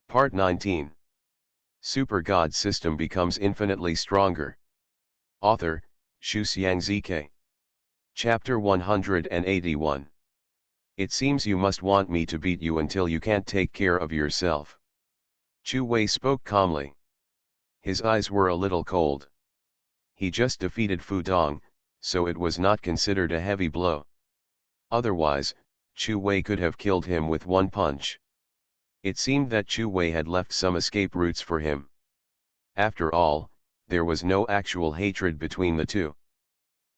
Part 19. Super God System becomes infinitely stronger. Author, Xu Xiangzike. Chapter 181. It seems you must want me to beat you until you can't take care of yourself. Chu Wei spoke calmly. His eyes were a little cold. He just defeated Fu Dong, so it was not considered a heavy blow. Otherwise, Chu Wei could have killed him with one punch. It seemed that Chu Wei had left some escape routes for him. After all, there was no actual hatred between the two.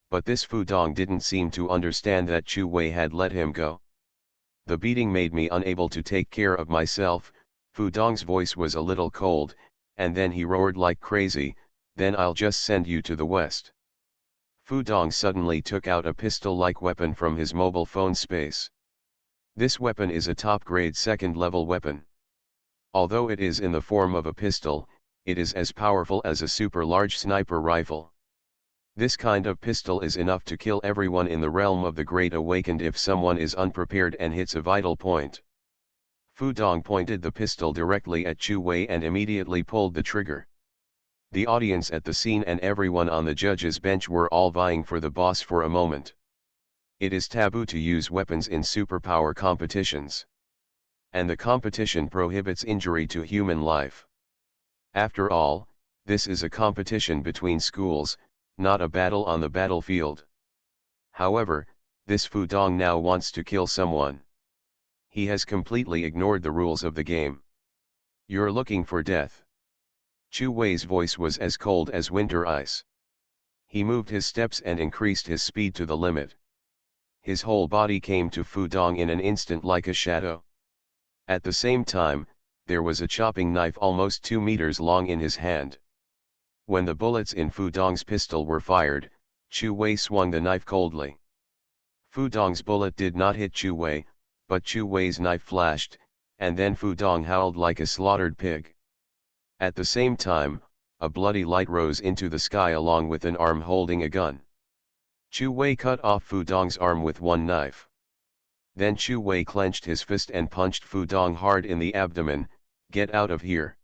But this Fu Dong didn't seem to understand that Chu Wei had let him go. The beating made me unable to take care of myself. Fu Dong's voice was a little cold, and then he roared like crazy, "Then I'll just send you to the west." Fu Dong suddenly took out a pistol-like weapon from his mobile phone space. This weapon is a top-grade second-level weapon. Although it is in the form of a pistol, it is as powerful as a super-large sniper rifle. This kind of pistol is enough to kill everyone in the realm of the Great Awakened if someone is unprepared and hits a vital point. Fu Dong pointed the pistol directly at Chu Wei and immediately pulled the trigger. The audience at the scene and everyone on the judges' bench were all vying for the boss for a moment. It is taboo to use weapons in superpower competitions. And the competition prohibits injury to human life. After all, this is a competition between schools, not a battle on the battlefield. However, this Fu Dong now wants to kill someone. He has completely ignored the rules of the game. You're looking for death. Chu Wei's voice was as cold as winter ice. He moved his steps and increased his speed to the limit. His whole body came to Fu Dong in an instant like a shadow. At the same time, there was a chopping knife almost 2 meters long in his hand. When the bullets in Fu Dong's pistol were fired, Chu Wei swung the knife coldly. Fu Dong's bullet did not hit Chu Wei, but Chu Wei's knife flashed, and then Fu Dong howled like a slaughtered pig. At the same time, a bloody light rose into the sky along with an arm holding a gun. Chu Wei cut off Fu Dong's arm with one knife. Then Chu Wei clenched his fist and punched Fu Dong hard in the abdomen. "Get out of here."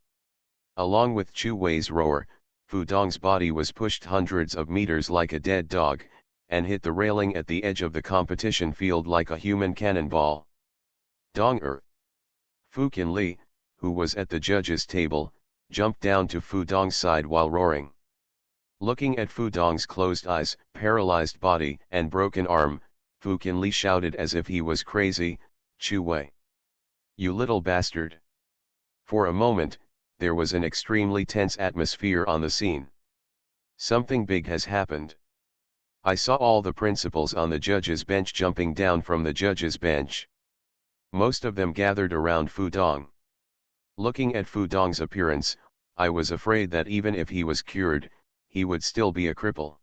Along with Chu Wei's roar, Fu Dong's body was pushed hundreds of meters like a dead dog, and hit the railing at the edge of the competition field like a human cannonball. Dong-er. Fu Qinli, who was at the judges' table, jumped down to Fu Dong's side while roaring. Looking at Fu Dong's closed eyes, paralyzed body, and broken arm, Fu Qinli shouted as if he was crazy, "Chu Wei! You little bastard!" For a moment, there was an extremely tense atmosphere on the scene. Something big has happened. I saw all the principals on the judges' bench jumping down from the judges' bench. Most of them gathered around Fu Dong. Looking at Fu Dong's appearance, I was afraid that even if he was cured, he would still be a cripple.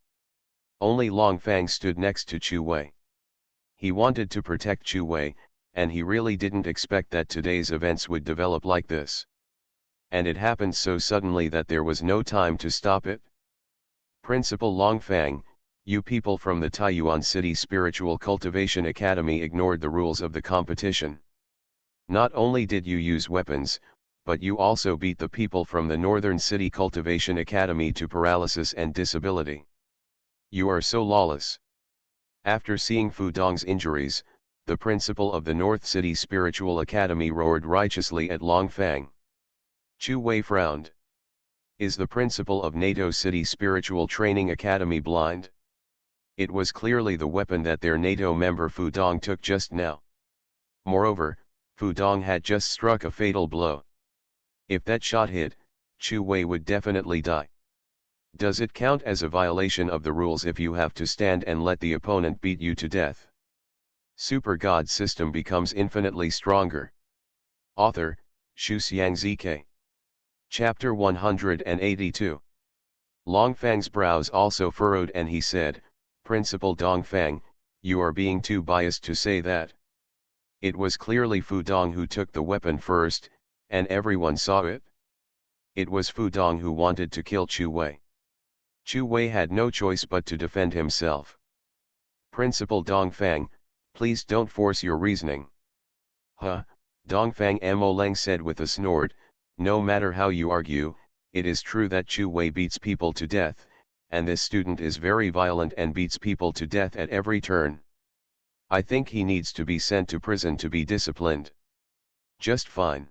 Only Long Fang stood next to Chu Wei. He wanted to protect Chu Wei, and he really didn't expect that today's events would develop like this. And it happened so suddenly that there was no time to stop it. "Principal Long Fang, you people from the Taiyuan City Spiritual Cultivation Academy ignored the rules of the competition. Not only did you use weapons, but you also beat the people from the Northern City Cultivation Academy to paralysis and disability. You are so lawless." After seeing Fu Dong's injuries, the principal of the North City Spiritual Academy roared righteously at Long Fang. Chu Wei frowned. Is the principal of NATO City Spiritual Training Academy blind? It was clearly the weapon that their NATO member Fu Dong took just now. Moreover, Fu Dong had just struck a fatal blow. If that shot hit, Chu Wei would definitely die. Does it count as a violation of the rules if you have to stand and let the opponent beat you to death? Super God System becomes infinitely stronger. Author, Xu Xiangzike. Chapter 182. Long Fang's brows also furrowed and he said, "Principal Dong Fang, you are being too biased to say that." It was clearly Fu Dong who took the weapon first, and everyone saw it. It was Fu Dong who wanted to kill Chu Wei. Chu Wei had no choice but to defend himself. "Principal Dong Fang, please don't force your reasoning." "Huh," Dong Fang Mo Leng said with a snort, No matter how you argue, it is true that Chu Wei beats people to death, and this student is very violent and beats people to death at every turn. I think he needs to be sent to prison to be disciplined. Just fine.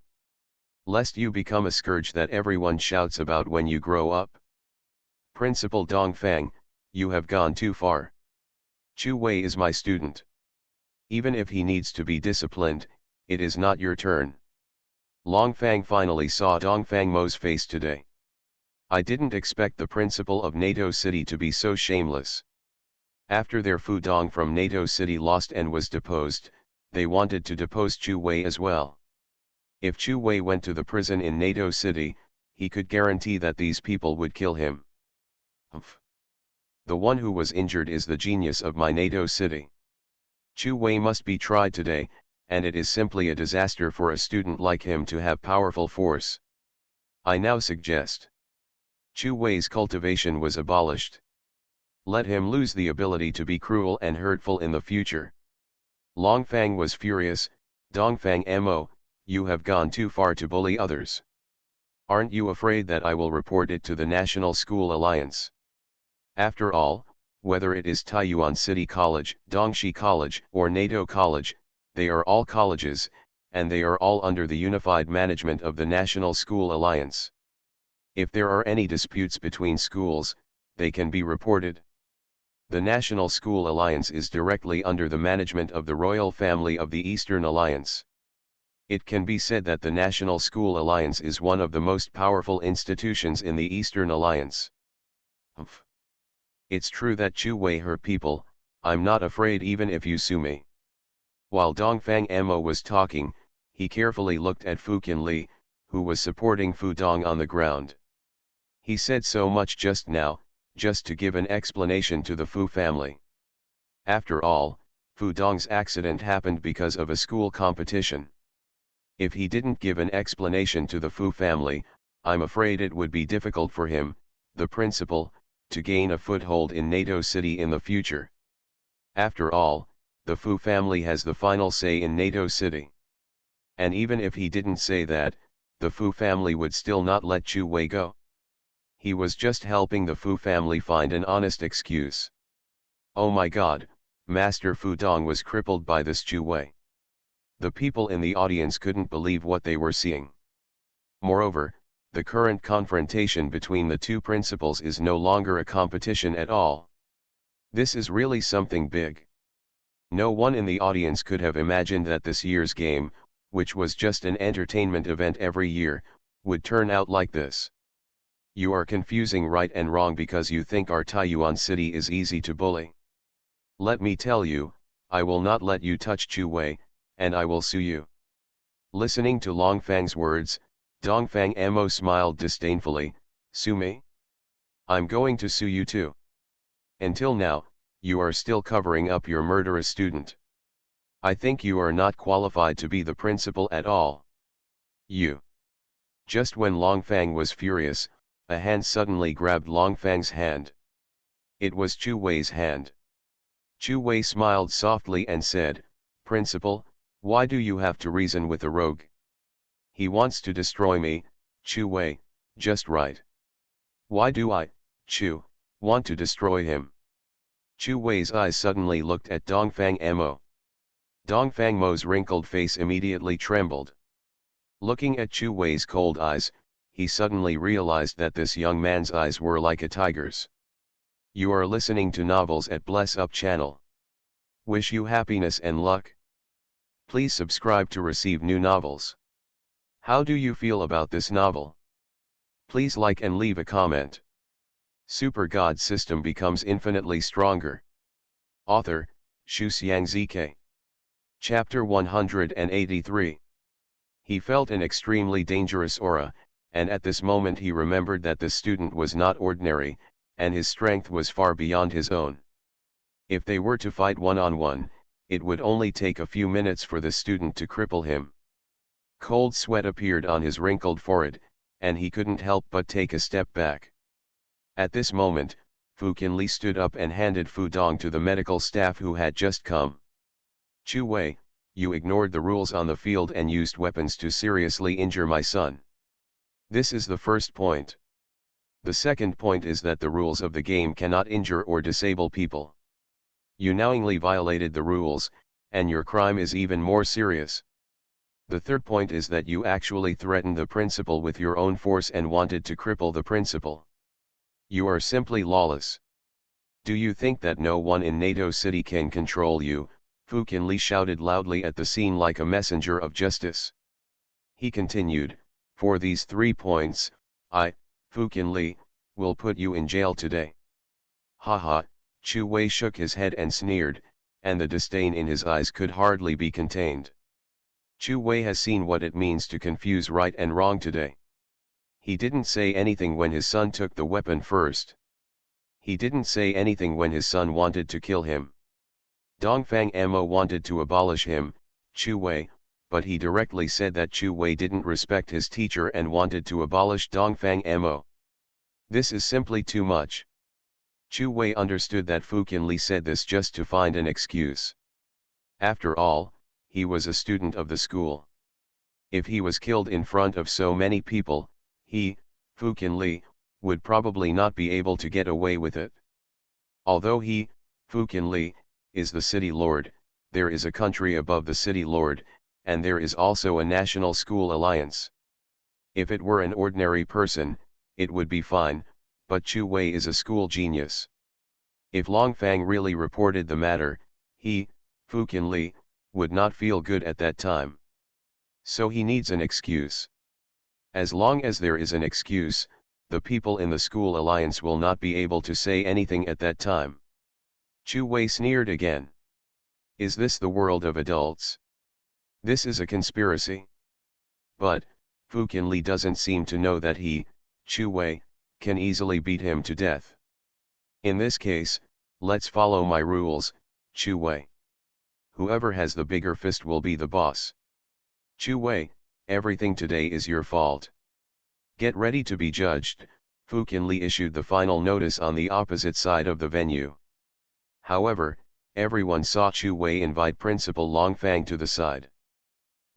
Lest you become a scourge that everyone shouts about when you grow up. Principal Dongfang, you have gone too far. Chu Wei is my student. Even if he needs to be disciplined, it is not your turn. Longfang finally saw Dongfang Mo's face today. I didn't expect the principal of NATO City to be so shameless. After their Fu Dong from NATO City lost and was deposed, they wanted to depose Chu Wei as well. If Chu Wei went to the prison in NATO City, he could guarantee that these people would kill him. Humph. The one who was injured is the genius of my NATO City. Chu Wei must be tried today, and it is simply a disaster for a student like him to have powerful force. I now suggest Chu Wei's cultivation was abolished. Let him lose the ability to be cruel and hurtful in the future. Longfang was furious. Dongfang Mo, you have gone too far to bully others. Aren't you afraid that I will report it to the National School Alliance? After all, whether it is Taiyuan City College, Dongshi College, or NATO College, they are all colleges, and they are all under the unified management of the National School Alliance. If there are any disputes between schools, they can be reported. The National School Alliance is directly under the management of the royal family of the Eastern Alliance. It can be said that the National School Alliance is one of the most powerful institutions in the Eastern Alliance. Humph. It's true that Chu Wei hurt people. I'm not afraid even if you sue me. While Dongfang Mo was talking, he carefully looked at Fu Qinli, who was supporting Fu Dong on the ground. He said so much just now, just to give an explanation to the Fu family. After all, Fu Dong's accident happened because of a school competition. If he didn't give an explanation to the Fu family, I'm afraid it would be difficult for him, the principal, to gain a foothold in NATO City in the future. After all, the Fu family has the final say in NATO City. And even if he didn't say that, the Fu family would still not let Chu Wei go. He was just helping the Fu family find an honest excuse. Oh my God, Master Fu Dong was crippled by this Chu Wei. The people in the audience couldn't believe what they were seeing. Moreover, the current confrontation between the two principals is no longer a competition at all. This is really something big. No one in the audience could have imagined that this year's game, which was just an entertainment event every year, would turn out like this. You are confusing right and wrong because you think our Taiyuan City is easy to bully. Let me tell you, I will not let you touch Chu Wei, and I will sue you. Listening to Longfang's words, Dongfang Mo smiled disdainfully. Sue me? I'm going to sue you too. Until now, you are still covering up your murderous student. I think you are not qualified to be the principal at all. You. Just when Longfang was furious, a hand suddenly grabbed Longfang's hand. It was Chu Wei's hand. Chu Wei smiled softly and said, Principal, why do you have to reason with a rogue? He wants to destroy me, Chu Wei, just right. Why do I, Chu, want to destroy him? Chu Wei's eyes suddenly looked at Dongfang Mo. Dongfang Mo's wrinkled face immediately trembled. Looking at Chu Wei's cold eyes, he suddenly realized that this young man's eyes were like a tiger's. You are listening to novels at Bless Up channel. Wish you happiness and luck. Please subscribe to receive new novels. How do you feel about this novel? Please like and leave a comment. Super God system becomes infinitely stronger. Author, Shu Xiang ZK. Chapter 183. He felt an extremely dangerous aura, and at this moment he remembered that the student was not ordinary, and his strength was far beyond his own. If they were to fight one-on-one, it would only take a few minutes for the student to cripple him. Cold sweat appeared on his wrinkled forehead, and he couldn't help but take a step back. At this moment, Fu Qinli stood up and handed Fu Dong to the medical staff who had just come. Chu Wei, you ignored the rules on the field and used weapons to seriously injure my son. This is the first point. The second point is that the rules of the game cannot injure or disable people. You knowingly violated the rules, and your crime is even more serious. The third point is that you actually threatened the principal with your own force and wanted to cripple the principal. You are simply lawless. Do you think that no one in NATO City can control you? Fu Qinli shouted loudly at the scene like a messenger of justice. He continued, for these 3 points, I, Fu Qinli, will put you in jail today. Haha, Chu Wei shook his head and sneered, and the disdain in his eyes could hardly be contained. Chu Wei has seen what it means to confuse right and wrong today. He didn't say anything when his son took the weapon first. He didn't say anything when his son wanted to kill him. Dongfang Mo wanted to abolish him, Chu Wei, but he directly said that Chu Wei didn't respect his teacher and wanted to abolish Dongfang Mo. This is simply too much. Chu Wei understood that Fu Qinli said this just to find an excuse. After all, he was a student of the school. If he was killed in front of so many people, he, Fu Qinli, would probably not be able to get away with it. Although he, Fu Qinli, is the city lord, there is a country above the city lord, and there is also a national school alliance. If it were an ordinary person, it would be fine, but Chu Wei is a school genius. If Longfang really reported the matter, he, Fu Qinli, would not feel good at that time. So he needs an excuse. As long as there is an excuse, the people in the school alliance will not be able to say anything at that time. Chu Wei sneered again. Is this the world of adults? This is a conspiracy. But, Fu Qinli doesn't seem to know that he, Chu Wei, can easily beat him to death. In this case, let's follow my rules, Chu Wei. Whoever has the bigger fist will be the boss. Chu Wei, everything today is your fault. Get ready to be judged, Fu Qinli issued the final notice on the opposite side of the venue. However, everyone saw Chu Wei invite Principal Longfang to the side.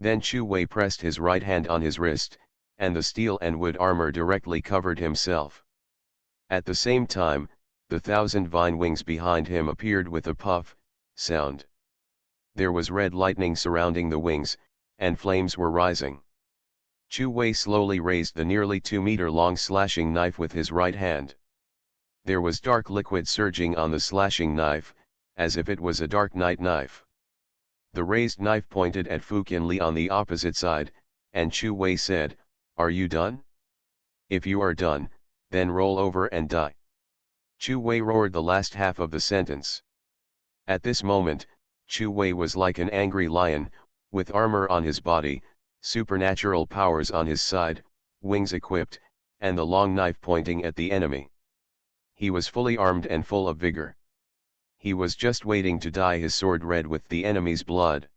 Then Chu Wei pressed his right hand on his wrist, and the steel and wood armor directly covered himself. At the same time, the 1,000 vine wings behind him appeared with a puff sound. There was red lightning surrounding the wings, and flames were rising. Chu Wei slowly raised the nearly 2-meter-long slashing knife with his right hand. There was dark liquid surging on the slashing knife, as if it was a dark night knife. The raised knife pointed at Fu Qinli on the opposite side, and Chu Wei said, "Are you done? If you are done, then roll over and die." Chu Wei roared the last half of the sentence. At this moment, Chu Wei was like an angry lion, with armor on his body, supernatural powers on his side, wings equipped, and the long knife pointing at the enemy. He was fully armed and full of vigor. He was just waiting to dye his sword red with the enemy's blood.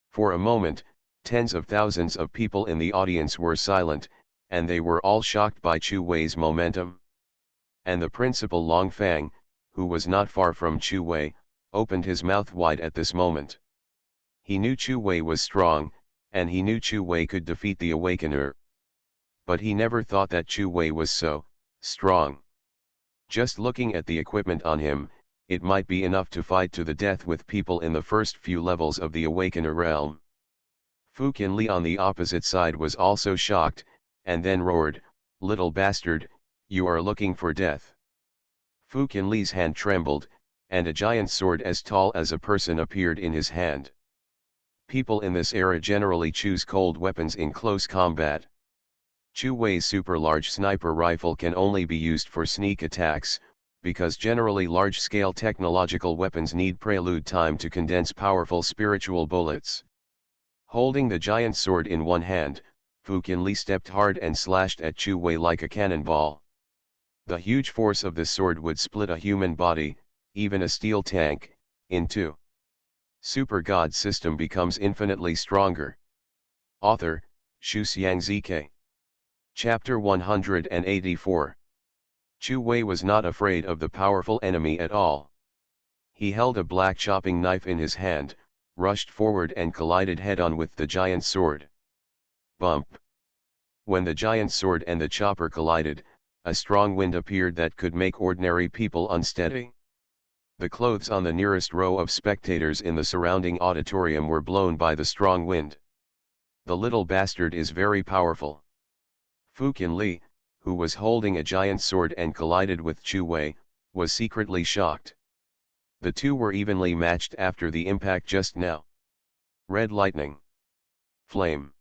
For a moment, tens of thousands of people in the audience were silent, and they were all shocked by Chu Wei's momentum. And the principal Longfang, who was not far from Chu Wei, opened his mouth wide at this moment. He knew Chu Wei was strong, and he knew Chu Wei could defeat the Awakener. But he never thought that Chu Wei was so strong. Just looking at the equipment on him, it might be enough to fight to the death with people in the first few levels of the Awakener realm. Fu Qinli on the opposite side was also shocked, and then roared, "Little bastard, you are looking for death." Fu Qinli's hand trembled, and a giant sword as tall as a person appeared in his hand. People in this era generally choose cold weapons in close combat. Chu Wei's super-large sniper rifle can only be used for sneak attacks, because generally large-scale technological weapons need prelude time to condense powerful spiritual bullets. Holding the giant sword in one hand, Fu Qinli stepped hard and slashed at Chu Wei like a cannonball. The huge force of this sword would split a human body, even a steel tank, in two. Super God system becomes infinitely stronger. Author, Shu Xiangzike. Chapter 184. Chu Wei was not afraid of the powerful enemy at all. He held a black chopping knife in his hand, rushed forward and collided head-on with the giant sword. Bump! When the giant sword and the chopper collided, a strong wind appeared that could make ordinary people unsteady. The clothes on the nearest row of spectators in the surrounding auditorium were blown by the strong wind. The little bastard is very powerful. Fu Qinli, who was holding a giant sword and collided with Chu Wei, was secretly shocked. The two were evenly matched after the impact just now. Red lightning. Flame.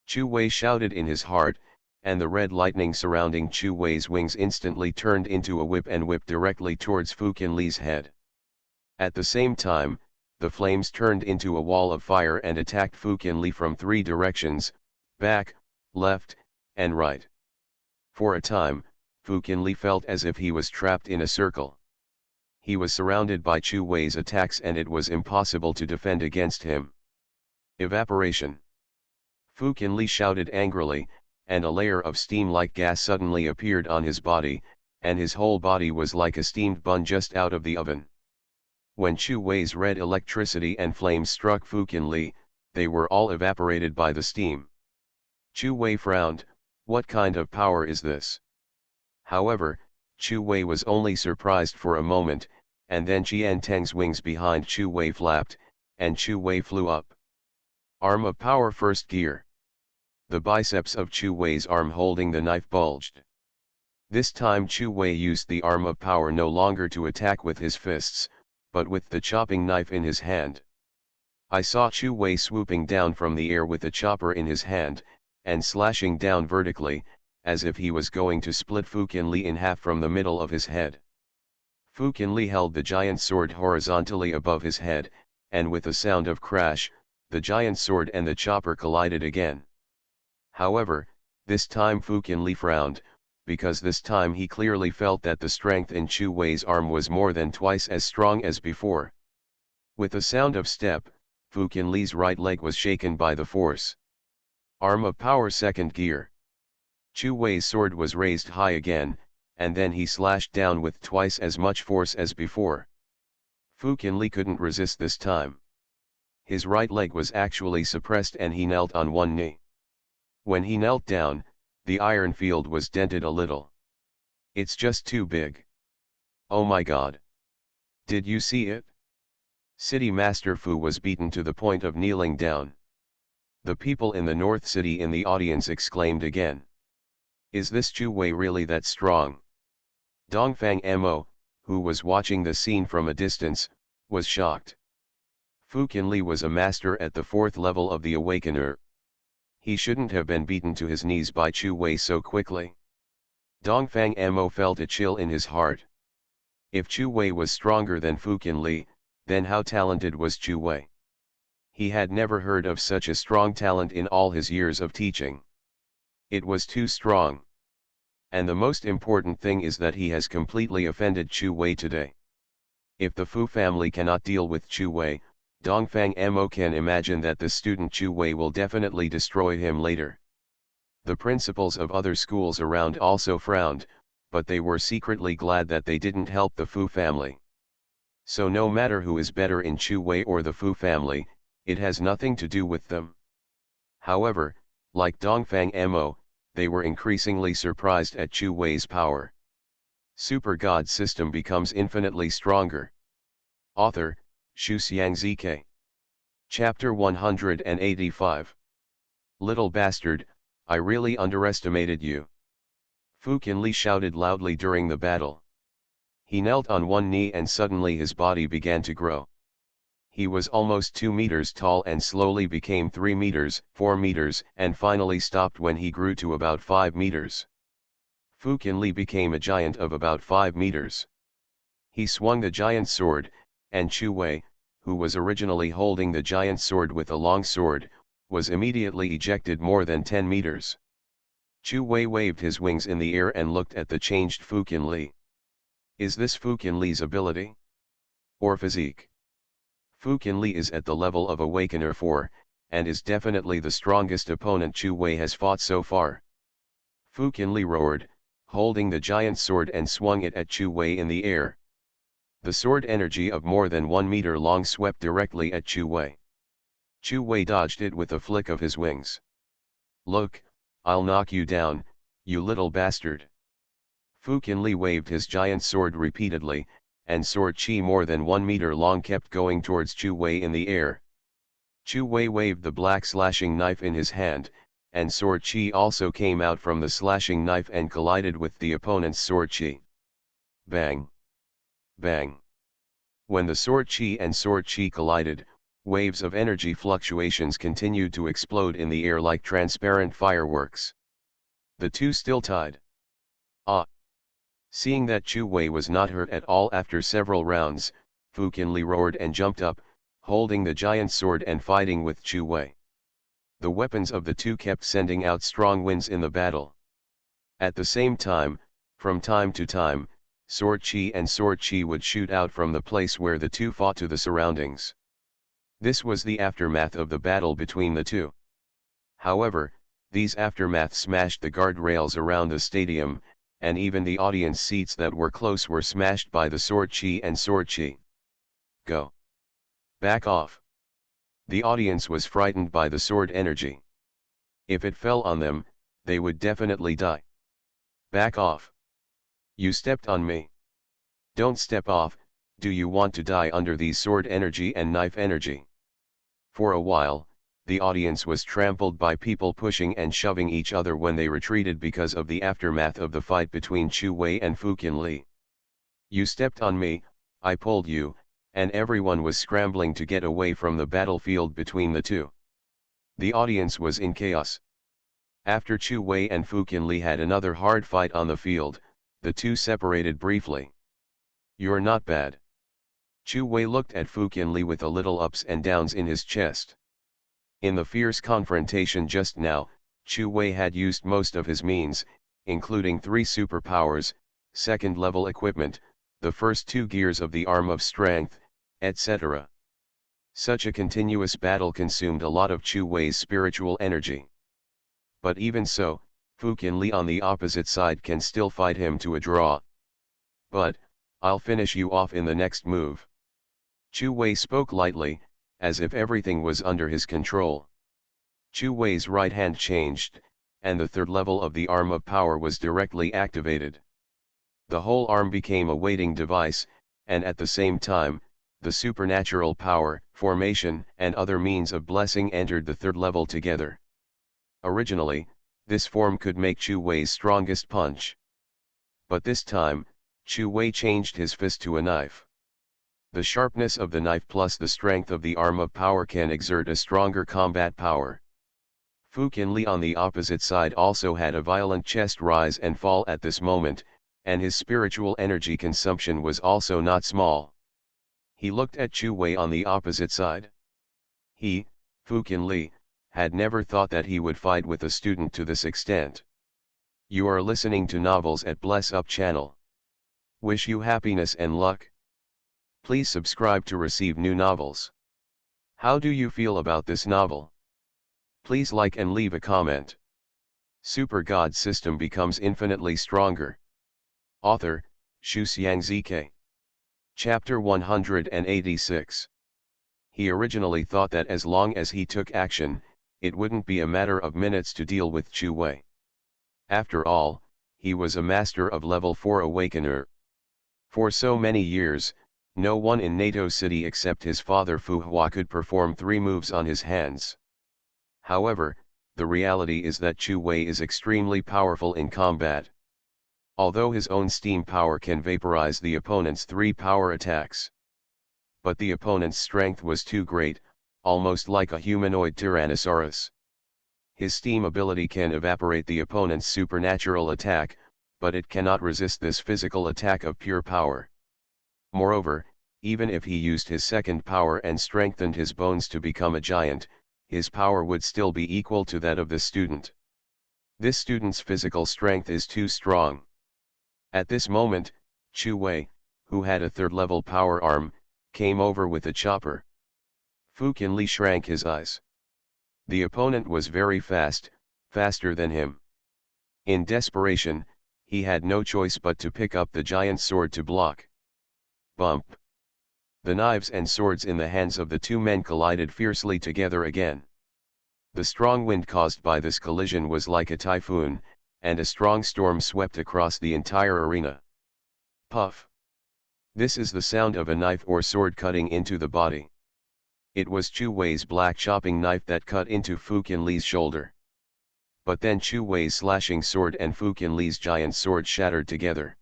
Chu Wei shouted in his heart, and the red lightning surrounding Chu Wei's wings instantly turned into a whip and whipped directly towards Fu Qinli's head. At the same time, the flames turned into a wall of fire and attacked Fu Qinli from three directions: back, left, and right. For a time, Fu Qinli felt as if he was trapped in a circle. He was surrounded by Chu Wei's attacks and it was impossible to defend against him. Evaporation. Fu Qinli shouted angrily, and a layer of steam-like gas suddenly appeared on his body, and his whole body was like a steamed bun just out of the oven. When Chu Wei's red electricity and flames struck Fu Qinli, they were all evaporated by the steam. Chu Wei frowned. What kind of power is this? However, Chu Wei was only surprised for a moment, and then Qian Teng's wings behind Chu Wei flapped, and Chu Wei flew up. Arm of power first gear. The biceps of Chu Wei's arm holding the knife bulged. This time Chu Wei used the arm of power no longer to attack with his fists, but with the chopping knife in his hand. I saw Chu Wei swooping down from the air with the chopper in his hand, and slashing down vertically, as if he was going to split Fu Qinli in half from the middle of his head. Fu Qinli held the giant sword horizontally above his head, and with a sound of crash, the giant sword and the chopper collided again. However, this time Fu Qinli frowned, because this time he clearly felt that the strength in Chu Wei's arm was more than twice as strong as before. With a sound of step, Fu Qinli's right leg was shaken by the force. Arm of power second gear. Chu Wei's sword was raised high again, and then he slashed down with twice as much force as before. Fu Qinli couldn't resist this time. His right leg was actually suppressed and he knelt on one knee. When he knelt down, the iron field was dented a little. It's just too big. Oh my God. Did you see it? City Master Fu was beaten to the point of kneeling down. The people in the North City in the audience exclaimed again. Is this Chu Wei really that strong? Dongfang Mo, who was watching the scene from a distance, was shocked. Fu Qinli was a master at the 4th level of the Awakener. He shouldn't have been beaten to his knees by Chu Wei so quickly. Dongfang Mo felt a chill in his heart. If Chu Wei was stronger than Fu Qinli, then how talented was Chu Wei? He had never heard of such a strong talent in all his years of teaching. It was too strong. And the most important thing is that he has completely offended Chu Wei today. If the Fu family cannot deal with Chu Wei, Dongfang Mo can imagine that the student Chu Wei will definitely destroy him later. The principals of other schools around also frowned, but they were secretly glad that they didn't help the Fu family. So no matter who is better in Chu Wei or the Fu family, it has nothing to do with them. However, like Dongfang Mo, they were increasingly surprised at Chu Wei's power. Super God system becomes infinitely stronger. Author, Shu Xiangzike. Chapter 185. Little bastard, I really underestimated you. Fu Qinli shouted loudly during the battle. He knelt on one knee and suddenly his body began to grow. He was almost 2 meters tall and slowly became 3 meters, 4 meters, and finally stopped when he grew to about 5 meters. Fu Qinli became a giant of about 5 meters. He swung the giant sword, and Chu Wei, who was originally holding the giant sword with a long sword, was immediately ejected more than 10 meters. Chu Wei waved his wings in the air and looked at the changed Fu Qinli. Is this Fu Qinli's ability? Or physique? Fu Qinli is at the level of Awakener 4, and is definitely the strongest opponent Chu Wei has fought so far. Fu Qinli roared, holding the giant sword and swung it at Chu Wei in the air. The sword energy of more than 1 meter long swept directly at Chu Wei. Chu Wei dodged it with a flick of his wings. Look, I'll knock you down, you little bastard. Fu Qinli waved his giant sword repeatedly, and sword chi more than 1 meter long kept going towards Chu Wei in the air. Chu Wei waved the black slashing knife in his hand, and sword chi also came out from the slashing knife and collided with the opponent's sword chi. Bang! Bang! When the sword chi and sword chi collided, waves of energy fluctuations continued to explode in the air like transparent fireworks. The two still tied. Ah! Seeing that Chu Wei was not hurt at all after several rounds, Fu Qinli roared and jumped up, holding the giant sword and fighting with Chu Wei. The weapons of the two kept sending out strong winds in the battle. At the same time, from time to time, sword chi and sword chi would shoot out from the place where the two fought to the surroundings. This was the aftermath of the battle between the two. However, these aftermaths smashed the guardrails around the stadium, and even the audience seats that were close were smashed by the sword chi and sword chi. Go! Back off! The audience was frightened by the sword energy. If it fell on them, they would definitely die. Back off! You stepped on me. Don't step off, do you want to die under these sword energy and knife energy? For a while, the audience was trampled by people pushing and shoving each other when they retreated because of the aftermath of the fight between Chu Wei and Fu Qinli. You stepped on me, I pulled you, and everyone was scrambling to get away from the battlefield between the two. The audience was in chaos. After Chu Wei and Fu Qinli had another hard fight on the field, the two separated briefly. You're not bad. Chu Wei looked at Fu Qinli with a little ups and downs in his chest. In the fierce confrontation just now, Chu Wei had used most of his means, including 3 superpowers, second-level equipment, the first 2 gears of the arm of strength, etc. Such a continuous battle consumed a lot of Chu Wei's spiritual energy. But even so, Fu Qinli on the opposite side can still fight him to a draw. But, I'll finish you off in the next move. Chu Wei spoke lightly, as if everything was under his control. Chu Wei's right hand changed, and the third level of the arm of power was directly activated. The whole arm became a weighting device, and at the same time, the supernatural power, formation, and other means of blessing entered the third level together. Originally, this form could make Chu Wei's strongest punch. But this time, Chu Wei changed his fist to a knife. The sharpness of the knife plus the strength of the arm of power can exert a stronger combat power. Fu Qinli on the opposite side also had a violent chest rise and fall at this moment, and his spiritual energy consumption was also not small. He looked at Chu Wei on the opposite side. He, Fu Qinli, had never thought that he would fight with a student to this extent. You are listening to Novels at Bless Up channel. Wish you happiness and luck. Please subscribe to receive new novels. How do you feel about this novel? Please like and leave a comment. Super God System becomes infinitely stronger. Author, Xu Xiangzike. Chapter 186. He originally thought that as long as he took action, it wouldn't be a matter of minutes to deal with Chu Wei. After all, he was a master of level 4 Awakener. For so many years, no one in NATO City except his father Fu Hua could perform 3 moves on his hands. However, the reality is that Chu Wei is extremely powerful in combat. Although his own steam power can vaporize the opponent's 3 power attacks. But the opponent's strength was too great, almost like a humanoid Tyrannosaurus. His steam ability can evaporate the opponent's supernatural attack, but it cannot resist this physical attack of pure power. Moreover, even if he used his second power and strengthened his bones to become a giant, his power would still be equal to that of the student. This student's physical strength is too strong. At this moment, Chu Wei, who had a third-level power arm, came over with a chopper. Fu Qinli shrank his eyes. The opponent was very fast, faster than him. In desperation, he had no choice but to pick up the giant sword to block. Bump! The knives and swords in the hands of the 2 men collided fiercely together again. The strong wind caused by this collision was like a typhoon, and a strong storm swept across the entire arena. Puff! This is the sound of a knife or sword cutting into the body. It was Chu Wei's black chopping knife that cut into Fu Qinli's shoulder. But then Chu Wei's slashing sword and Fu Qinli's giant sword shattered together.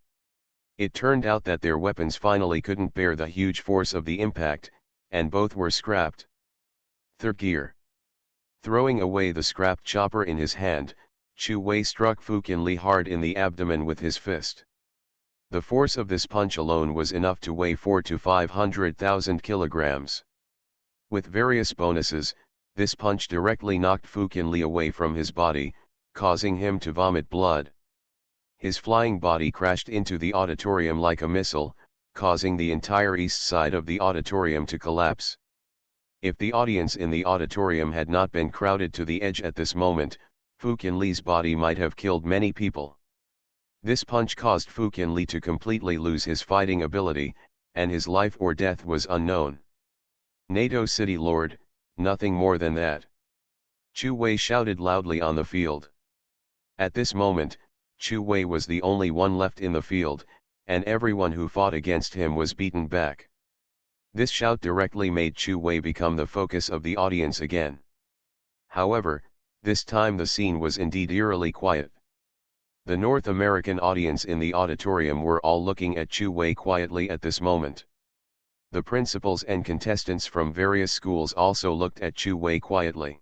It turned out that their weapons finally couldn't bear the huge force of the impact, and both were scrapped. Third gear. Throwing away the scrapped chopper in his hand, Chu Wei struck Fu Qinli hard in the abdomen with his fist. The force of this punch alone was enough to weigh 400 to 500,000 kilograms. With various bonuses, this punch directly knocked Fu Qinli away from his body, causing him to vomit blood. His flying body crashed into the auditorium like a missile, causing the entire east side of the auditorium to collapse. If the audience in the auditorium had not been crowded to the edge at this moment, Fu Qinli's body might have killed many people. This punch caused Fu Qinli to completely lose his fighting ability, and his life or death was unknown. NATO City Lord, nothing more than that. Chu Wei shouted loudly on the field. At this moment, Chu Wei was the only one left in the field, and everyone who fought against him was beaten back. This shout directly made Chu Wei become the focus of the audience again. However, this time the scene was indeed eerily quiet. The North American audience in the auditorium were all looking at Chu Wei quietly at this moment. The principals and contestants from various schools also looked at Chu Wei quietly.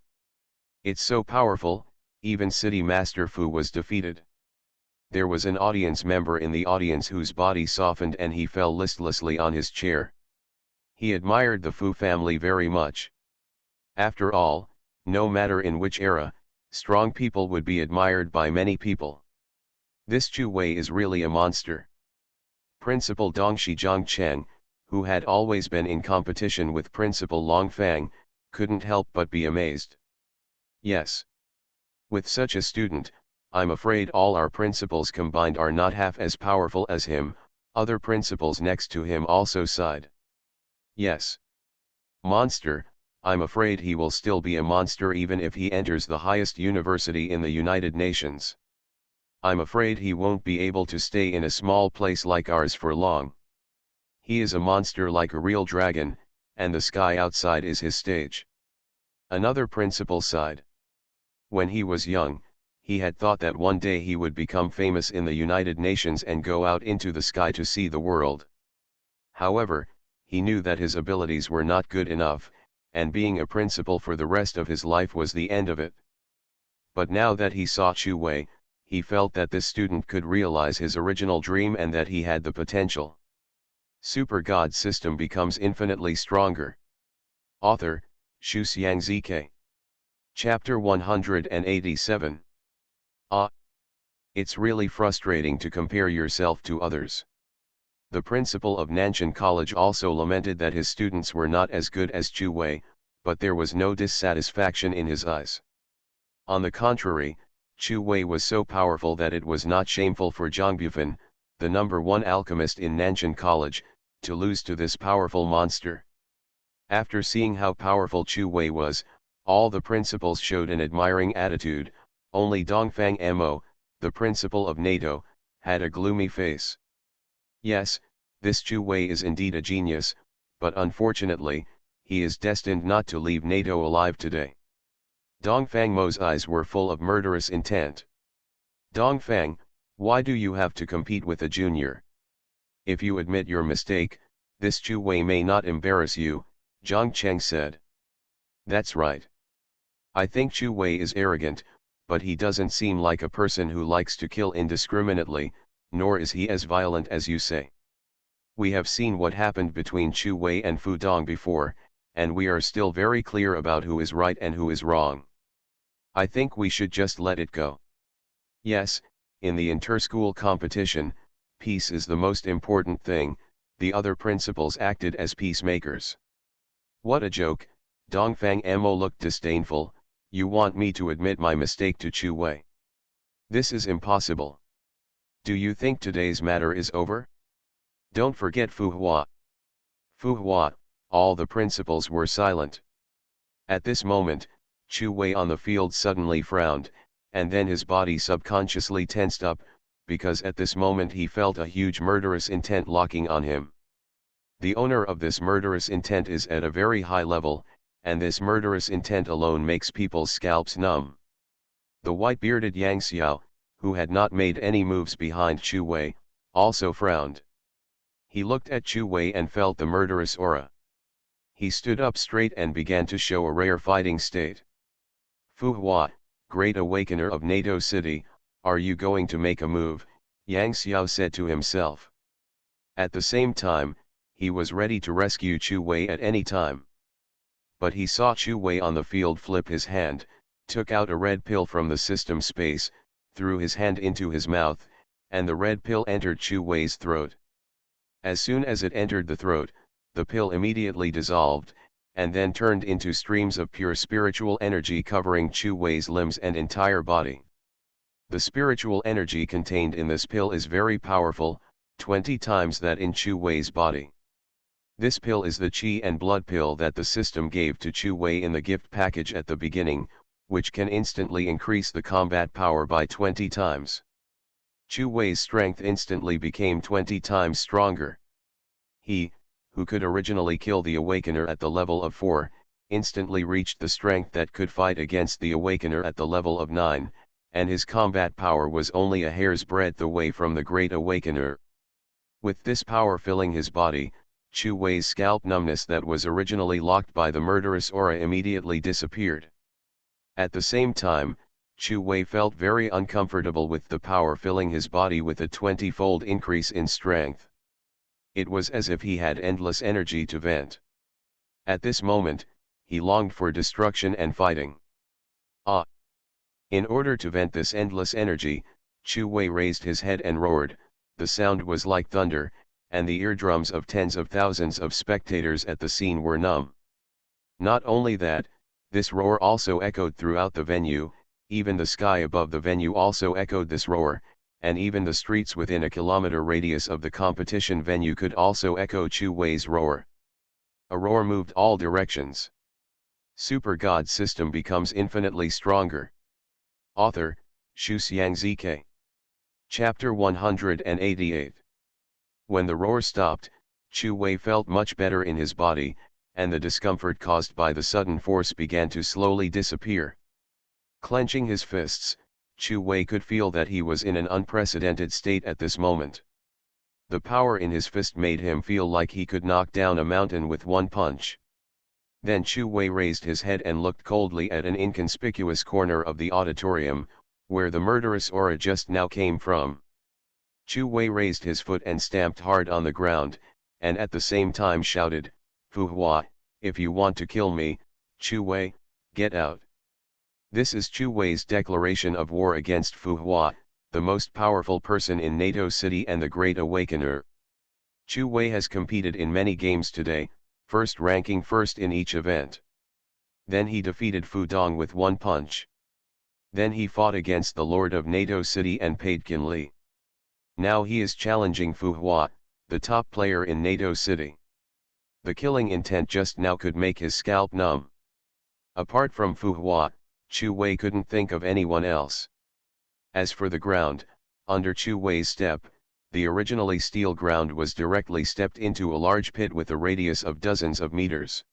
It's so powerful, even City Master Fu was defeated. There was an audience member in the audience whose body softened and he fell listlessly on his chair. He admired the Fu family very much. After all, no matter in which era, strong people would be admired by many people. This Chu Wei is really a monster. Principal Dongshi Zhongcheng, who had always been in competition with Principal Long Fang, couldn't help but be amazed. Yes. With such a student, I'm afraid all our principals combined are not half as powerful as him. Other principals next to him also sighed. Yes. Monster, I'm afraid he will still be a monster even if he enters the highest university in the United Nations. I'm afraid he won't be able to stay in a small place like ours for long. He is a monster like a real dragon, and the sky outside is his stage. Another principal sighed. When he was young, he had thought that one day he would become famous in the United Nations and go out into the sky to see the world. However, he knew that his abilities were not good enough, and being a principal for the rest of his life was the end of it. But now that he saw Chu Wei, he felt that this student could realize his original dream and that he had the potential. Super God System becomes infinitely stronger. Author, Xu Xiangzike. Chapter 187. It's really frustrating to compare yourself to others. The principal of Nanshan College also lamented that his students were not as good as Chu Wei, but there was no dissatisfaction in his eyes. On the contrary, Chu Wei was so powerful that it was not shameful for Zhang Bufan, the #1 alchemist in Nanshan College, to lose to this powerful monster. After seeing how powerful Chu Wei was, all the principals showed an admiring attitude. Only Dongfang Mo, the principal of NATO, had a gloomy face. Yes, this Chu Wei is indeed a genius, but unfortunately, he is destined not to leave NATO alive today. Dongfang Mo's eyes were full of murderous intent. Dongfang, why do you have to compete with a junior? If you admit your mistake, this Chu Wei may not embarrass you, Zhang Cheng said. That's right. I think Chu Wei is arrogant, but he doesn't seem like a person who likes to kill indiscriminately, nor is he as violent as you say. We have seen what happened between Chu Wei and Fu Dong before, and we are still very clear about who is right and who is wrong. I think we should just let it go. Yes, in the inter-school competition, peace is the most important thing. The other principals acted as peacemakers. What a joke, Dongfang Mo looked disdainful. You want me to admit my mistake to Chu Wei? This is impossible. Do you think today's matter is over? Don't forget Fu Hua. Fu Hua, all the principals were silent. At this moment, Chu Wei on the field suddenly frowned, and then his body subconsciously tensed up, because at this moment he felt a huge murderous intent locking on him. The owner of this murderous intent is at a very high level, and this murderous intent alone makes people's scalps numb. The white-bearded Yang Xiao, who had not made any moves behind Chu Wei, also frowned. He looked at Chu Wei and felt the murderous aura. He stood up straight and began to show a rare fighting state. "Fu Hua, Great Awakener of NATO City, are you going to make a move?" Yang Xiao said to himself. At the same time, he was ready to rescue Chu Wei at any time. But he saw Chu Wei on the field flip his hand, took out a red pill from the system space, threw his hand into his mouth, and the red pill entered Chu Wei's throat. As soon as it entered the throat, the pill immediately dissolved, and then turned into streams of pure spiritual energy covering Chu Wei's limbs and entire body. The spiritual energy contained in this pill is very powerful, 20 times that in Chu Wei's body. This pill is the Qi and Blood pill that the system gave to Chu Wei in the gift package at the beginning, which can instantly increase the combat power by 20 times. Chu Wei's strength instantly became 20 times stronger. He, who could originally kill the Awakener at the level of 4, instantly reached the strength that could fight against the Awakener at the level of 9, and his combat power was only a hair's breadth away from the Great Awakener. With this power filling his body, Chu Wei's scalp numbness that was originally locked by the murderous aura immediately disappeared. At the same time, Chu Wei felt very uncomfortable with the power filling his body with a 20-fold increase in strength. It was as if he had endless energy to vent. At this moment, he longed for destruction and fighting. In order to vent this endless energy, Chu Wei raised his head and roared. The sound was like thunder, and the eardrums of tens of thousands of spectators at the scene were numb. Not only that, this roar also echoed throughout the venue, even the sky above the venue also echoed this roar, and even the streets within a kilometer radius of the competition venue could also echo Chu Wei's roar. A roar moved all directions. Super God System becomes infinitely stronger. Author, Shu Xiang ZK. Chapter 188. When the roar stopped, Chu Wei felt much better in his body, and the discomfort caused by the sudden force began to slowly disappear. Clenching his fists, Chu Wei could feel that he was in an unprecedented state at this moment. The power in his fist made him feel like he could knock down a mountain with one punch. Then Chu Wei raised his head and looked coldly at an inconspicuous corner of the auditorium, where the murderous aura just now came from. Chu Wei raised his foot and stamped hard on the ground, and at the same time shouted, "Fu Hua, if you want to kill me, Chu Wei, get out." This is Chu Wei's declaration of war against Fu Hua, the most powerful person in NATO City and the Great Awakener. Chu Wei has competed in many games today, first ranking first in each event. Then he defeated Fu Dong with one punch. Then he fought against the Lord of NATO City and Paidkin Li. Now he is challenging Fu Hua, the top player in NATO City. The killing intent just now could make his scalp numb. Apart from Fu Hua, Chu Wei couldn't think of anyone else. As for the ground, under Chu Wei's step, the originally steel ground was directly stepped into a large pit with a radius of dozens of meters.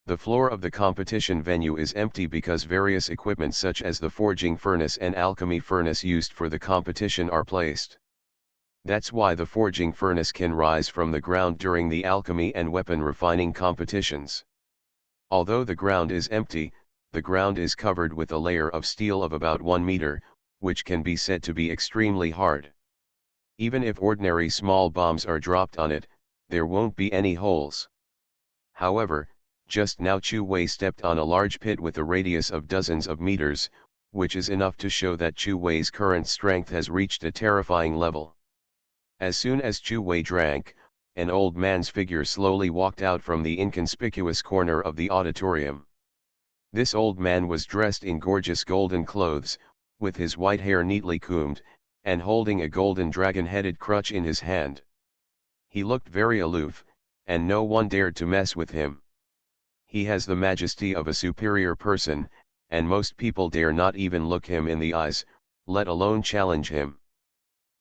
The floor of the competition venue is empty because various equipment such as the forging furnace and alchemy furnace used for the competition are placed. That's why the forging furnace can rise from the ground during the alchemy and weapon refining competitions. Although the ground is empty, the ground is covered with a layer of steel of about 1 meter, which can be said to be extremely hard. Even if ordinary small bombs are dropped on it, there won't be any holes. However, just now Chu Wei stepped on a large pit with a radius of dozens of meters, which is enough to show that Chu Wei's current strength has reached a terrifying level. As soon as Chu Wei drank, an old man's figure slowly walked out from the inconspicuous corner of the auditorium. This old man was dressed in gorgeous golden clothes, with his white hair neatly combed, and holding a golden dragon-headed crutch in his hand. He looked very aloof, and no one dared to mess with him. He has the majesty of a superior person, and most people dare not even look him in the eyes, let alone challenge him.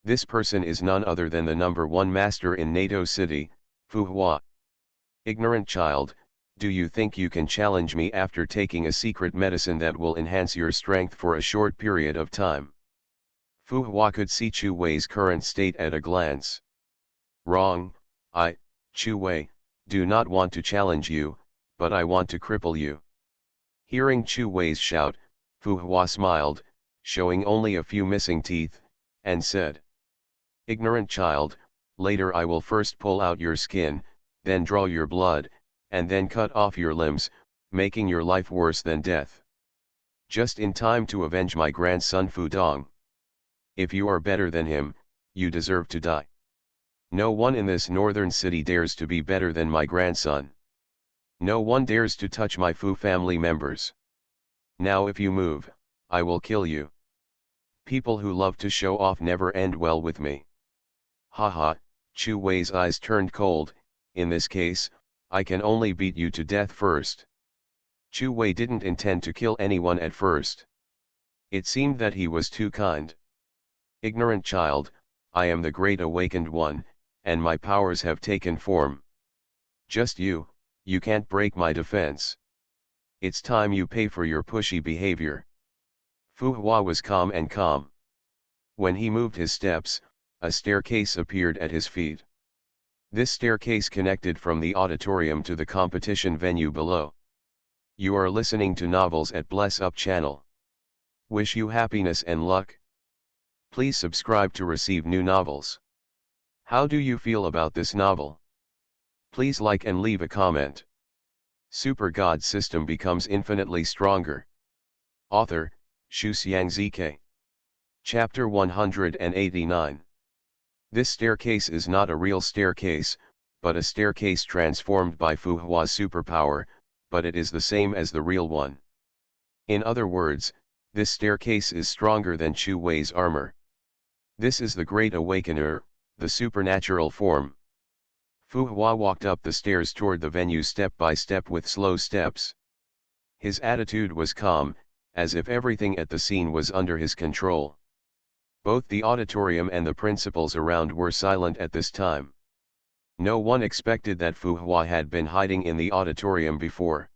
This person is none other than the number one master in NATO City, Fu Hua. Ignorant child, do you think you can challenge me after taking a secret medicine that will enhance your strength for a short period of time? Fu Hua could see Chu Wei's current state at a glance. Wrong, Chu Wei, do not want to challenge you, but I want to cripple you. Hearing Chu Wei's shout, Fu Hua smiled, showing only a few missing teeth, and said, Ignorant child, later I will first pull out your skin, then draw your blood, and then cut off your limbs, making your life worse than death. Just in time to avenge my grandson Fu Dong. If you are better than him, you deserve to die. No one in this northern city dares to be better than my grandson. No one dares to touch my Fu family members. Now if you move, I will kill you. People who love to show off never end well with me. Haha, Chu Wei's eyes turned cold. In this case, I can only beat you to death first. Chu Wei didn't intend to kill anyone at first. It seemed that he was too kind. Ignorant child, I am the Great Awakened One, and my powers have taken form. Just you can't break my defense. It's time you pay for your pushy behavior. Fu Hua was calm and calm. When he moved his steps, a staircase appeared at his feet. This staircase connected from the auditorium to the competition venue below. You are listening to Novels at Bless Up channel. Wish you happiness and luck. Please subscribe to receive new novels. How do you feel about this novel? Please like and leave a comment. Super God System becomes infinitely stronger. Author, Shu Xiangzike. Chapter 189. This staircase is not a real staircase, but a staircase transformed by Fu Hua's superpower, but it is the same as the real one. In other words, this staircase is stronger than Chu Wei's armor. This is the Great Awakener, the supernatural form. Fu Hua walked up the stairs toward the venue step by step with slow steps. His attitude was calm, as if everything at the scene was under his control. Both the auditorium and the principals around were silent at this time. No one expected that Fu Hua had been hiding in the auditorium before.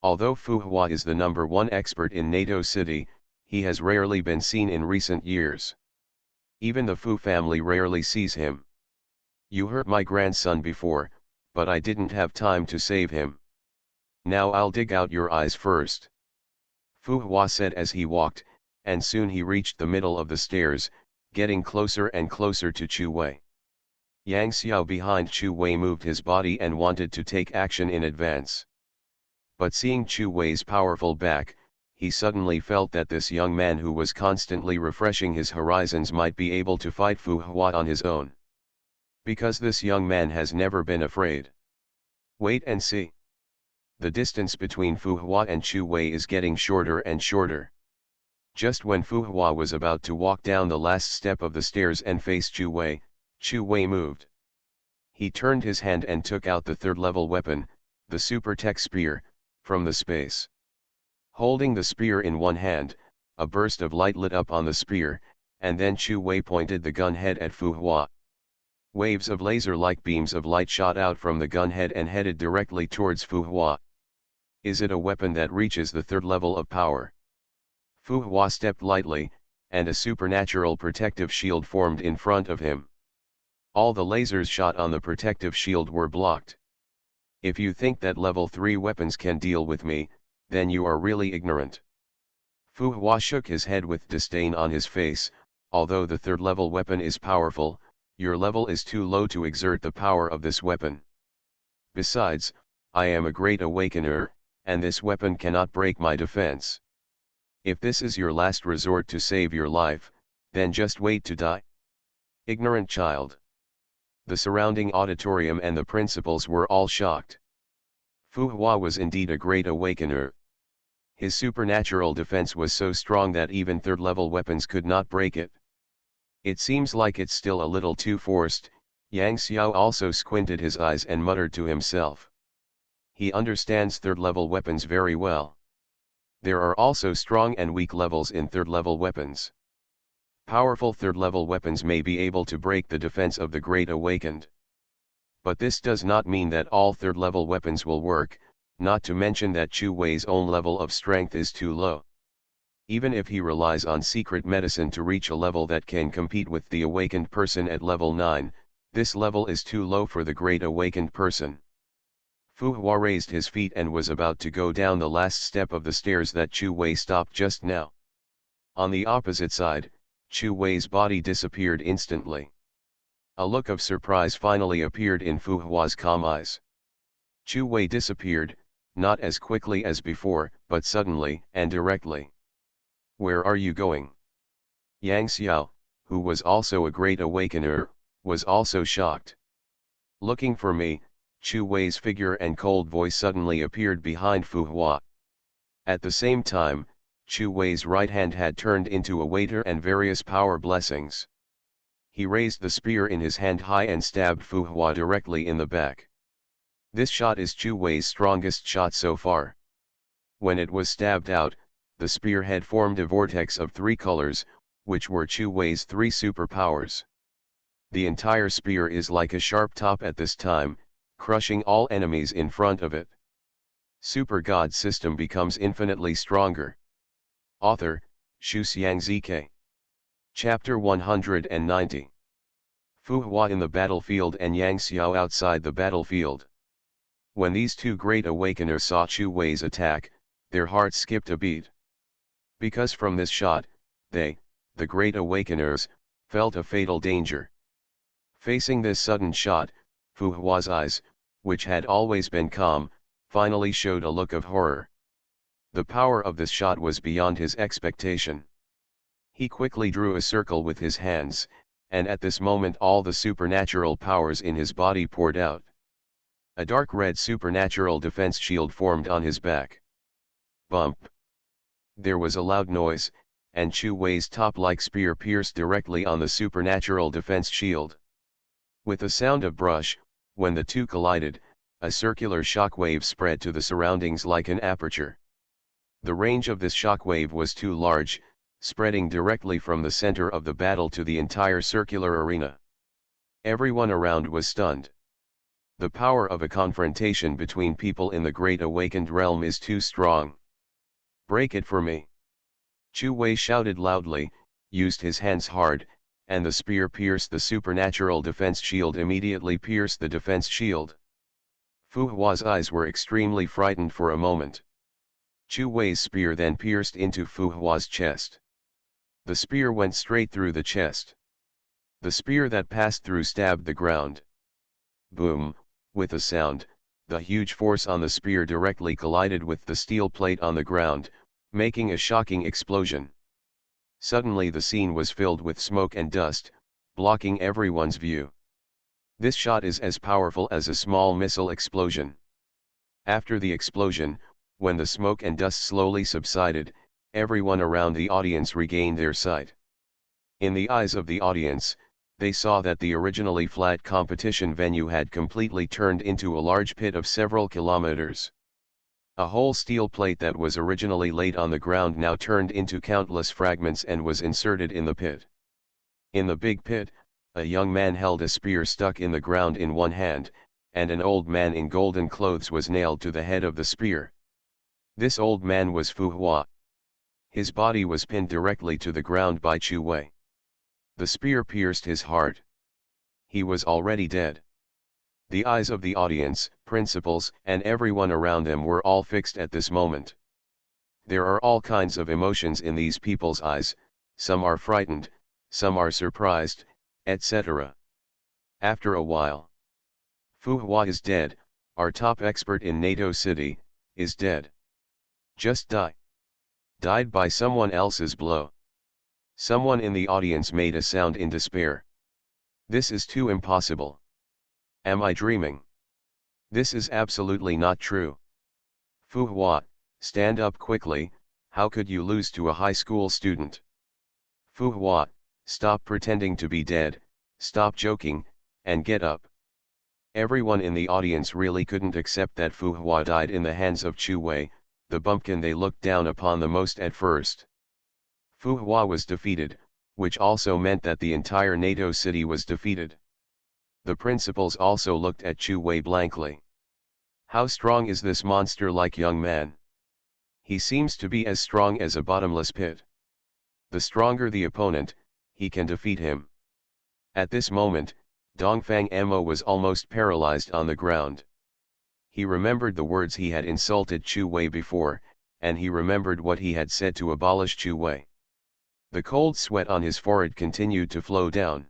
Although Fu Hua is the number one expert in NATO City, he has rarely been seen in recent years. Even the Fu family rarely sees him. You hurt my grandson before, but I didn't have time to save him. Now I'll dig out your eyes first. Fu Hua said as he walked, and soon he reached the middle of the stairs, getting closer and closer to Chu Wei. Yang Xiao behind Chu Wei moved his body and wanted to take action in advance. But seeing Chu Wei's powerful back, he suddenly felt that this young man who was constantly refreshing his horizons might be able to fight Fu Hua on his own. Because this young man has never been afraid. Wait and see. The distance between Fu Hua and Chu Wei is getting shorter and shorter. Just when Fu Hua was about to walk down the last step of the stairs and face Chu Wei moved. He turned his hand and took out the third-level weapon, the Super Tech Spear, from the space. Holding the spear in one hand, a burst of light lit up on the spear, and then Chu Wei pointed the gun head at Fu Hua. Waves of laser-like beams of light shot out from the gun head and headed directly towards Fu Hua. Is it a weapon that reaches the third level of power? Fu Hua stepped lightly, and a supernatural protective shield formed in front of him. All the lasers shot on the protective shield were blocked. If you think that level 3 weapons can deal with me, then you are really ignorant. Fu Hua shook his head with disdain on his face. Although the third level weapon is powerful, your level is too low to exert the power of this weapon. Besides, I am a Great Awakener, and this weapon cannot break my defense. If this is your last resort to save your life, then just wait to die. Ignorant child. The surrounding auditorium and the principals were all shocked. Fu Hua was indeed a Great Awakener. His supernatural defense was so strong that even third-level weapons could not break it. It seems like it's still a little too forced. Yang Xiao also squinted his eyes and muttered to himself. He understands third-level weapons very well. There are also strong and weak levels in third-level weapons. Powerful third-level weapons may be able to break the defense of the Great Awakened. But this does not mean that all third-level weapons will work, not to mention that Chu Wei's own level of strength is too low. Even if he relies on secret medicine to reach a level that can compete with the awakened person at level 9, this level is too low for the Great Awakened person. Fu Hua raised his feet and was about to go down the last step of the stairs that Chu Wei stopped just now. On the opposite side, Chu Wei's body disappeared instantly. A look of surprise finally appeared in Fu Hua's calm eyes. Chu Wei disappeared, not as quickly as before, but suddenly and directly. "Where are you going?" Yang Xiao, who was also a Great Awakener, was also shocked. "Looking for me," Chu Wei's figure and cold voice suddenly appeared behind Fu Hua. At the same time, Chu Wei's right hand had turned into a waiter and various power blessings. He raised the spear in his hand high and stabbed Fu Hua directly in the back. This shot is Chu Wei's strongest shot so far. When it was stabbed out, the spearhead formed a vortex of 3 colors, which were Chu Wei's 3 superpowers. The entire spear is like a sharp top at this time, crushing all enemies in front of it. Super God System becomes infinitely stronger. Author, Xu Xiangzike. Chapter 190. Fu Hua in the battlefield and Yang Xiao outside the battlefield. When these two Great Awakeners saw Chu Wei's attack, their hearts skipped a beat. Because from this shot, they, the Great Awakeners, felt a fatal danger. Facing this sudden shot, Fu Hua's eyes, which had always been calm, finally showed a look of horror. The power of this shot was beyond his expectation. He quickly drew a circle with his hands, and at this moment all the supernatural powers in his body poured out. A dark red supernatural defense shield formed on his back. Bump! There was a loud noise, and Chu Wei's top-like spear pierced directly on the supernatural defense shield. With a sound of brush, when the two collided, a circular shockwave spread to the surroundings like an aperture. The range of this shockwave was too large, spreading directly from the center of the battle to the entire circular arena. Everyone around was stunned. The power of a confrontation between people in the Great Awakened realm is too strong. "Break it for me!" Chu Wei shouted loudly, used his hands hard, and the spear pierced the supernatural defense shield, immediately pierced the defense shield. Fu Hua's eyes were extremely frightened for a moment. Chu Wei's spear then pierced into Fu Hua's chest. The spear went straight through the chest. The spear that passed through stabbed the ground. Boom! With a sound, the huge force on the spear directly collided with the steel plate on the ground, making a shocking explosion. Suddenly the scene was filled with smoke and dust, blocking everyone's view. This shot is as powerful as a small missile explosion. After the explosion, when the smoke and dust slowly subsided, everyone around the audience regained their sight. In the eyes of the audience, they saw that the originally flat competition venue had completely turned into a large pit of several kilometers. A whole steel plate that was originally laid on the ground now turned into countless fragments and was inserted in the pit. In the big pit, a young man held a spear stuck in the ground in one hand, and an old man in golden clothes was nailed to the head of the spear. This old man was Fu Hua. His body was pinned directly to the ground by Chu Wei. The spear pierced his heart. He was already dead. The eyes of the audience, principals, and everyone around them were all fixed at this moment. There are all kinds of emotions in these people's eyes, some are frightened, some are surprised, etc. After a while, "Fu Hua is dead, our top expert in NATO City, is dead. Just die. Died by someone else's blow." Someone in the audience made a sound in despair. "This is too impossible. Am I dreaming? This is absolutely not true. Fu Hua, stand up quickly, how could you lose to a high school student? Fu Hua, stop pretending to be dead, stop joking, and get up." Everyone in the audience really couldn't accept that Fu Hua died in the hands of Chu Wei, the bumpkin they looked down upon the most at first. Fu Hua was defeated, which also meant that the entire NATO city was defeated. The principals also looked at Chu Wei blankly. How strong is this monster-like young man? He seems to be as strong as a bottomless pit. The stronger the opponent, he can defeat him. At this moment, Dongfang Mo was almost paralyzed on the ground. He remembered the words he had insulted Chu Wei before, and he remembered what he had said to abolish Chu Wei. The cold sweat on his forehead continued to flow down.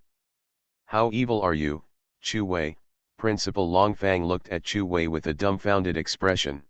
How evil are you, Chu Wei? Principal Longfang looked at Chu Wei with a dumbfounded expression.